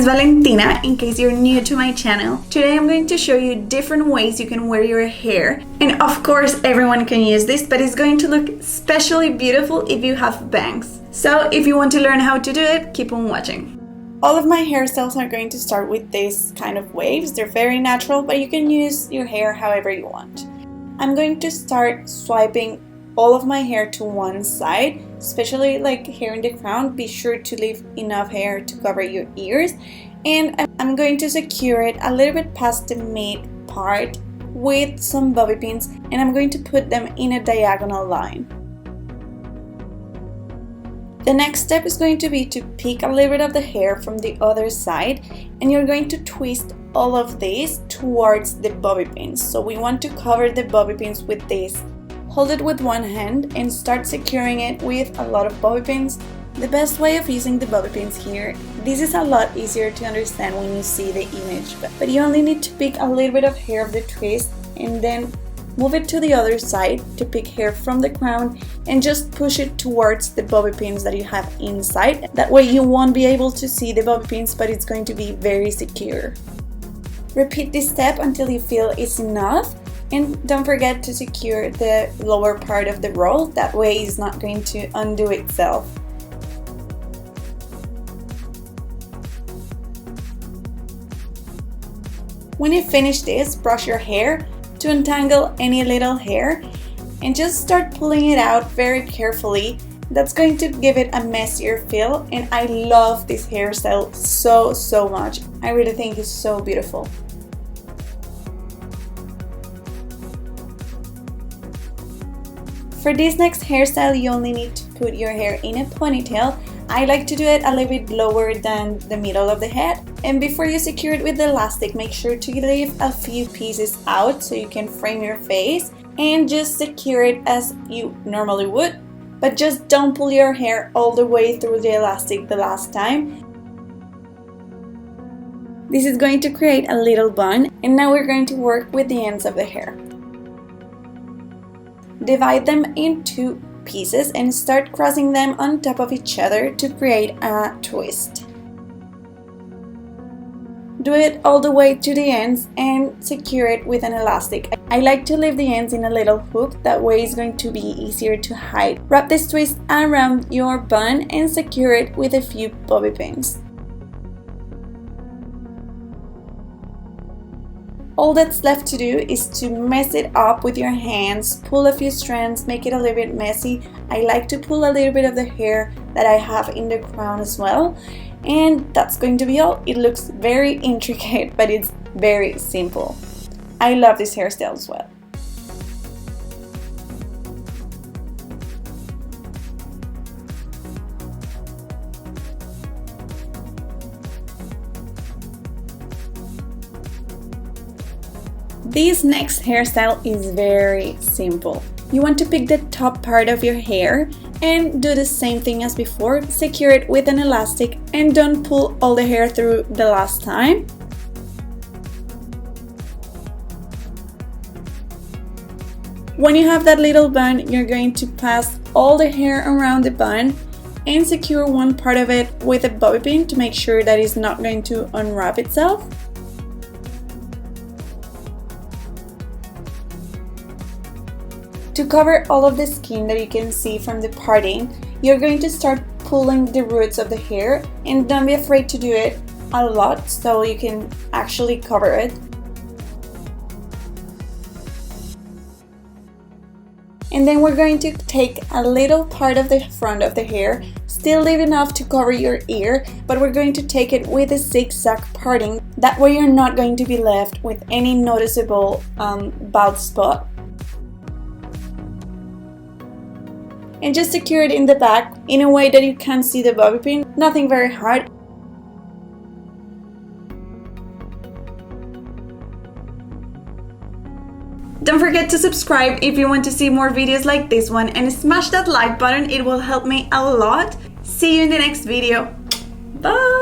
is Valentina, in case you're new to my channel. Today I'm going to show you different ways you can wear your hair. And of course everyone can use this, but it's going to look especially beautiful if you have bangs. So if you want to learn how to do it, keep on watching. All of my hairstyles are going to start with this kind of waves. They're very natural, but you can use your hair however you want. I'm going to start swiping all of my hair to one side, especially like hair in the crown. Be sure to leave enough hair to cover your ears. And I'm going to secure it a little bit past the mid part with some bobby pins, and I'm going to put them in a diagonal line. The next step is going to be to pick a little bit of the hair from the other side, and you're going to twist all of this towards the bobby pins. So we want to cover the bobby pins with this. Hold it with one hand and start securing it with a lot of bobby pins. The best way of using the bobby pins here, this is a lot easier to understand when you see the image, but you only need to pick a little bit of hair of the twist and then move it to the other side to pick hair from the crown and just push it towards the bobby pins that you have inside. That way you won't be able to see the bobby pins, but it's going to be very secure. Repeat this step until you feel it's enough, and don't forget to secure the lower part of the roll. That way it's not going to undo itself. When you finish this, brush your hair to untangle any little hair and just start pulling it out very carefully. That's going to give it a messier feel, and I love this hairstyle so much. I really think it's so beautiful. For this next hairstyle, you only need to put your hair in a ponytail. I like to do it a little bit lower than the middle of the head. And before you secure it with the elastic, make sure to leave a few pieces out so you can frame your face and just secure it as you normally would. But just don't pull your hair all the way through the elastic the last time. This is going to create a little bun, and now we're going to work with the ends of the hair. Divide them in two pieces and start crossing them on top of each other to create a twist. Do it all the way to the ends and secure it with an elastic. I like to leave the ends in a little hook, that way it's going to be easier to hide. Wrap this twist around your bun and secure it with a few bobby pins. All that's left to do is to mess it up with your hands, pull a few strands, make it a little bit messy. I like to pull a little bit of the hair that I have in the crown as well. And that's going to be all. It looks very intricate, but it's very simple. I love this hairstyle as well. This next hairstyle is very simple. You want to pick the top part of your hair and do the same thing as before. Secure it with an elastic and don't pull all the hair through the last time. When you have that little bun, you're going to pass all the hair around the bun and secure one part of it with a bobby pin to make sure that it's not going to unwrap itself. To cover all of the skin that you can see from the parting, you're going to start pulling the roots of the hair, and don't be afraid to do it a lot so you can actually cover it. And then we're going to take a little part of the front of the hair, still leave enough to cover your ear, but we're going to take it with a zigzag parting. That way you're not going to be left with any noticeable bald spot. And just secure it in the back in a way that you can't see the bobby pin, nothing very hard. Don't forget to subscribe if you want to see more videos like this one, and smash that like button, it will help me a lot. See you in the next video. Bye!